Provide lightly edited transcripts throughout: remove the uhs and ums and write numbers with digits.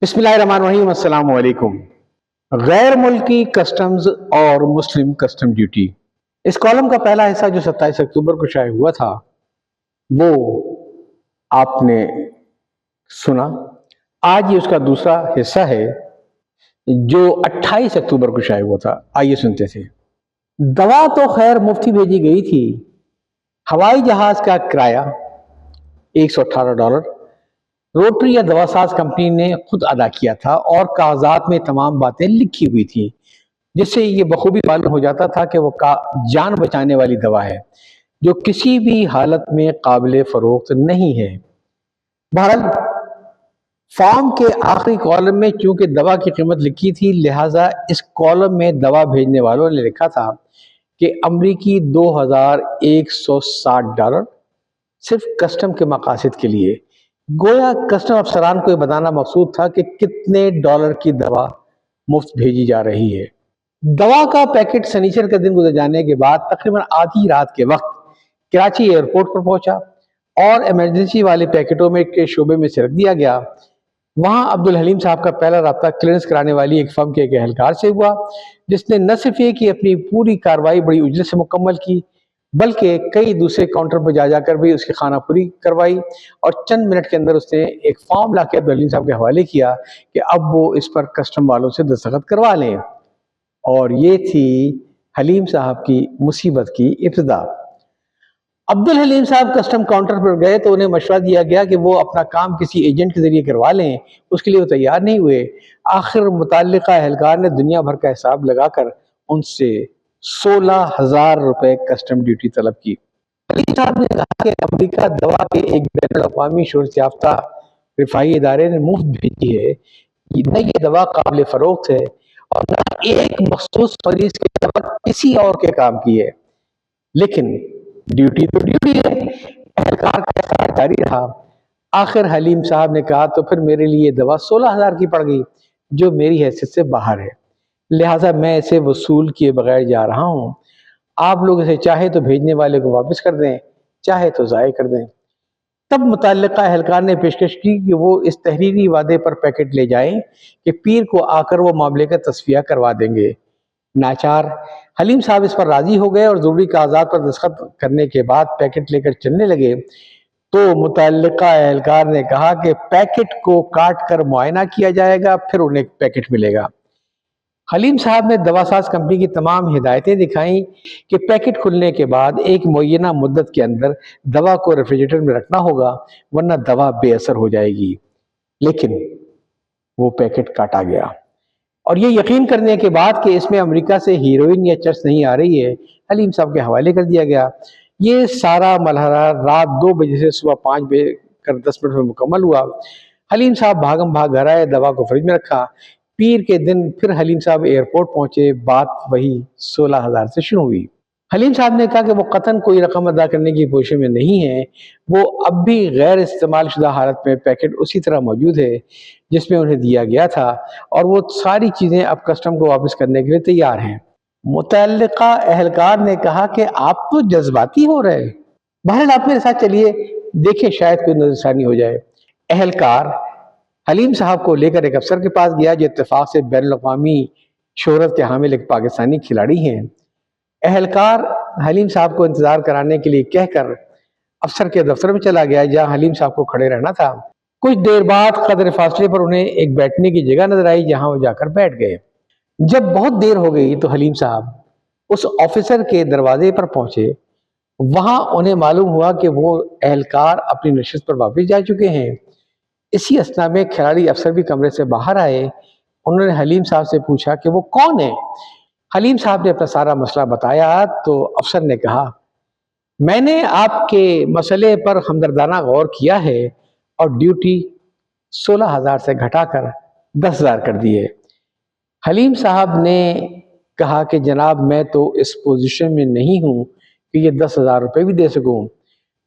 بسم اللہ الرحمن الرحیم، السلام علیکم۔ غیر ملکی کسٹمز اور مسلم کسٹم ڈیوٹی، اس کالم کا پہلا حصہ جو 27 اکتوبر کو شائع ہوا تھا وہ آپ نے سنا۔ آج یہ اس کا دوسرا حصہ ہے جو 28 اکتوبر کو شائع ہوا تھا۔ آئیے سنتے تھے۔ دوا تو خیر مفتی بھیجی گئی تھی، ہوائی جہاز کا کرایہ $118 روٹری یا دوا ساز کمپنی نے خود ادا کیا تھا اور کاغذات میں تمام باتیں لکھی ہوئی تھی، جس سے یہ بخوبی معلوم ہو جاتا تھا کہ وہ جان بچانے والی دوا ہے جو کسی بھی حالت میں قابل فروخت نہیں ہے۔ بہرحال فارم کے آخری کالم میں چونکہ دوا کی قیمت لکھی تھی، لہٰذا اس کالم میں دوا بھیجنے والوں نے لکھا تھا کہ امریکی $2160 صرف کسٹم کے مقاصد کے لیے۔ گویا کسٹم افسران کو یہ بتانا مقصود تھا کہ کتنے ڈالر کی دوا مفت بھیجی جا رہی ہے۔ دوا کا پیکٹ سنیچر کا دن گزر جانے کے بعد تقریباً آدھی رات کے وقت کراچی ایئرپورٹ پر پہنچا اور ایمرجنسی والے پیکٹوں میں کے شعبے میں سے رکھ دیا گیا۔ وہاں عبدالحلیم صاحب کا پہلا رابطہ کلیئرنس کرانے والی ایک فرم کے ایک اہلکار سے ہوا، جس نے نہ صرف یہ کہ اپنی پوری کارروائی بڑی اجلت سے مکمل کی، بلکہ کئی دوسرے کاؤنٹر پر جا کر بھی اس کی خانہ پوری کروائی، اور چند منٹ کے اندر اس نے ایک فارم لا کے عبدالحلیم صاحب کے حوالے کیا کہ اب وہ اس پر کسٹم والوں سے دستخط کروا لیں۔ اور یہ تھی حلیم صاحب کی مصیبت کی ابتدا۔ عبدالحلیم صاحب کسٹم کاؤنٹر پر گئے تو انہیں مشورہ دیا گیا کہ وہ اپنا کام کسی ایجنٹ کے ذریعے کروا لیں۔ اس کے لیے وہ تیار نہیں ہوئے۔ آخر متعلقہ اہلکار نے دنیا بھر کا حساب لگا کر ان سے $16,000 کسٹم ڈیوٹی طلب کی۔ حلیم صاحب نے کہا کہ امریکہ دوا کے ایک بین الاقوامی شہرت یافتہ رفاہی ادارے نے مفت بھیجی ہے، نہ یہ دوا قابل فروخت ہے اور نہ ایک مخصوص مریض کے علاوہ کسی اور کے کام کی ہے، لیکن ڈیوٹی تو ڈیوٹی ہے۔ اہلکار کا احتجاج جاری رہا۔ آخر حلیم صاحب نے کہا تو پھر میرے لیے دوا 16,000 کی پڑ گئی، جو میری حیثیت سے باہر ہے، لہٰذا میں اسے وصول کیے بغیر جا رہا ہوں۔ آپ لوگ اسے چاہے تو بھیجنے والے کو واپس کر دیں، چاہے تو ضائع کر دیں۔ تب متعلقہ اہلکار نے پیشکش کی کہ وہ اس تحریری وعدے پر پیکٹ لے جائیں کہ پیر کو آ کر وہ معاملے کا تصفیہ کروا دیں گے۔ ناچار حلیم صاحب اس پر راضی ہو گئے اور ضروری کاغذات پر دستخط کرنے کے بعد پیکٹ لے کر چلنے لگے تو متعلقہ اہلکار نے کہا کہ پیکٹ کو کاٹ کر معائنہ کیا جائے گا، پھر انہیں پیکٹ ملے گا۔ حلیم صاحب نے دوا ساز کمپنی کی تمام ہدایتیں دکھائیں کہ پیکٹ کھلنے کے بعد ایک معینہ مدت کے اندر دوا کو ریفریجریٹر میں رکھنا ہوگا، ورنہ دوا بے اثر ہو جائے گی، لیکن وہ پیکٹ کاٹا گیا۔ اور یہ یقین کرنے کے بعد کہ اس میں امریکہ سے ہیروئن یا چرس نہیں آ رہی ہے، حلیم صاحب کے حوالے کر دیا گیا۔ یہ سارا مرحلہ رات 2 بجے سے صبح 5:10 میں مکمل ہوا۔ حلیم صاحب بھاگم بھاگ گھر آئے، دوا کو فریج میں رکھا۔ پیر کے دن پھر حلیم صاحب ایئرپورٹ پہنچے، بات وہی 16,000 سے شروع ہوئی۔ حلیم صاحب نے کہا کہ وہ قطعاً کوئی رقم ادا کرنے کی پوزیشن میں نہیں ہے، وہ اب بھی غیر استعمال شدہ حالت میں پیکٹ اسی طرح موجود ہے جس میں انہیں دیا گیا تھا، اور وہ ساری چیزیں اب کسٹم کو واپس کرنے کے لیے تیار ہیں۔ متعلقہ اہلکار نے کہا کہ آپ تو جذباتی ہو رہے۔ بہرحال آپ میرے ساتھ چلیے، دیکھیں شاید کوئی نظر ثانی ہو جائے۔ اہلکار حلیم صاحب کو لے کر ایک افسر کے پاس گیا جو اتفاق سے بین الاقوامی شہرت کے حامل ایک پاکستانی کھلاڑی ہیں۔ اہلکار حلیم صاحب کو انتظار کرانے کے لیے کہہ کر افسر کے دفتر میں چلا گیا جہاں حلیم صاحب کو کھڑے رہنا تھا۔ کچھ دیر بعد قدر فاصلے پر انہیں ایک بیٹھنے کی جگہ نظر آئی جہاں وہ جا کر بیٹھ گئے۔ جب بہت دیر ہو گئی تو حلیم صاحب اس آفیسر کے دروازے پر پہنچے۔ وہاں انہیں معلوم ہوا کہ وہ اہلکار اپنی نشست پر واپس جا چکے ہیں۔ اسی اثنا میں کھلاڑی افسر بھی کمرے سے باہر آئے۔ انہوں نے حلیم صاحب سے پوچھا کہ وہ کون ہے۔ حلیم صاحب نے اپنا سارا مسئلہ بتایا تو افسر نے کہا، میں نے آپ کے مسئلے پر ہمدردانہ غور کیا ہے اور ڈیوٹی 16,000 سے گھٹا کر 10,000 کر دی ہے۔ حلیم صاحب نے کہا کہ جناب میں تو اس پوزیشن میں نہیں ہوں کہ یہ 10,000 روپے بھی دے سکوں۔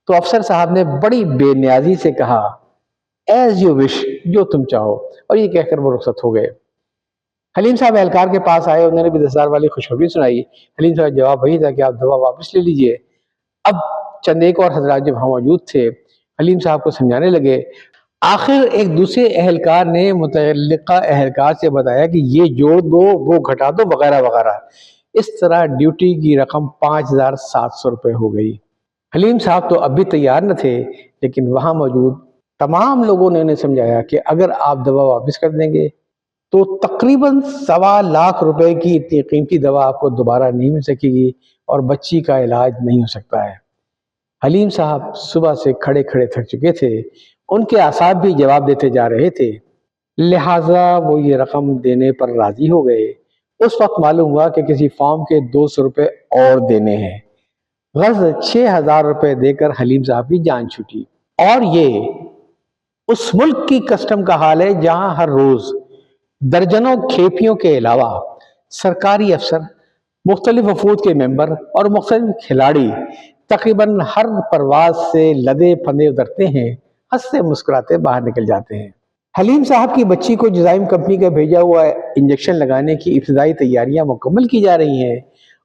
تو افسر صاحب نے بڑی بے نیازی سے کہا، ایز یو وش، جو تم چاہو، اور یہ کہہ کر وہ رخصت ہو گئے۔ حلیم صاحب اہلکار کے پاس آئے، انہوں نے بھی 10,000 والی خوشخبری سنائی۔ حلیم صاحب جواب وہی تھا کہ آپ دوا واپس لے لیجئے۔ اب چند ایک اور حضرات جب وہاں موجود تھے، حلیم صاحب کو سمجھانے لگے، آخر ایک دوسرے اہلکار نے متعلقہ اہلکار سے بتایا کہ یہ جوڑ دو وہ گھٹا دو وغیرہ وغیرہ. اس طرح ڈیوٹی کی رقم 5,700 روپے ہو گئی. حلیم صاحب تو اب بھی تیار نہ تھے، لیکن وہاں موجود تمام لوگوں نے انہیں سمجھایا کہ اگر آپ دوا واپس کر دیں گے تو تقریباً 1.25 روپے کی اتنی قیمتی دوا آپ کو دوبارہ نہیں مل سکے گی اور بچی کا علاج نہیں ہو سکتا ہے. حلیم صاحب صبح سے کھڑے کھڑے تھک چکے تھے، ان کے اعصاب بھی جواب دیتے جا رہے تھے، لہٰذا وہ یہ رقم دینے پر راضی ہو گئے. اس وقت معلوم ہوا کہ کسی فارم کے 200 روپے اور دینے ہیں. غرض 6,000 روپے دے کر حلیم صاحب کی جان چھوٹی. اور یہ اس ملک کی کسٹم کا حال ہے جہاں ہر روز درجنوں کھیپیوں کے علاوہ سرکاری افسر، مختلف وفود کے ممبر اور مختلف کھلاڑی تقریباً ہر پرواز سے لدے پھندے اترتے ہیں، ہنستے مسکراتے باہر نکل جاتے ہیں. حلیم صاحب کی بچی کو جزائم کمپنی کا بھیجا ہوا انجیکشن لگانے کی ابتدائی تیاریاں مکمل کی جا رہی ہیں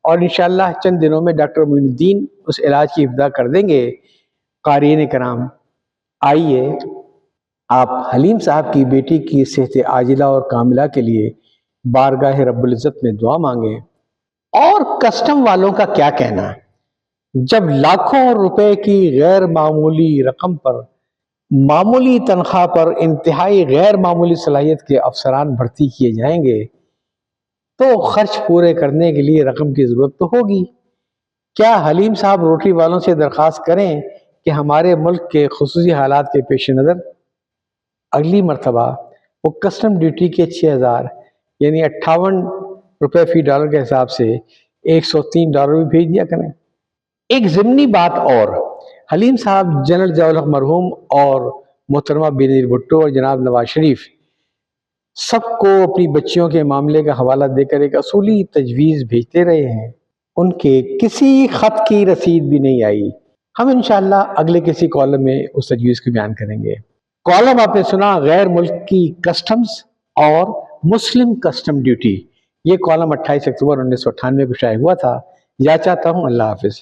اور انشاءاللہ چند دنوں میں ڈاکٹر معین الدین اس علاج کی ابتدا کر دیں گے. قارئین کرام، آئیے آپ حلیم صاحب کی بیٹی کی صحت عاجلہ اور کاملہ کے لیے بارگاہ رب العزت میں دعا مانگیں. اور کسٹم والوں کا کیا کہنا، جب لاکھوں روپے کی غیر معمولی رقم پر معمولی تنخواہ پر انتہائی غیر معمولی صلاحیت کے افسران بھرتی کیے جائیں گے تو خرچ پورے کرنے کے لیے رقم کی ضرورت تو ہوگی. کیا حلیم صاحب روٹری والوں سے درخواست کریں کہ ہمارے ملک کے خصوصی حالات کے پیش نظر اگلی مرتبہ وہ کسٹم ڈیوٹی کے 6,000 یعنی 58 روپے فی ڈالر کے حساب سے 103 ڈالر بھی بھیج دیا کریں. ایک ضمنی بات اور، حلیم صاحب جنرل ضیاء الحق مرحوم اور محترمہ بینظیر بھٹو اور جناب نواز شریف سب کو اپنی بچیوں کے معاملے کا حوالہ دے کر ایک اصولی تجویز بھیجتے رہے ہیں. ان کے کسی خط کی رسید بھی نہیں آئی. ہم انشاءاللہ اگلے کسی کالم میں اس تجویز کو بیان کریں گے. کالم آپ نے سنا غیر ملکی کسٹمز اور مسلم کسٹم ڈیوٹی. یہ کالم 28 اکتوبر 1998 کو شائع ہوا تھا. یا چاہتا ہوں. اللہ حافظ.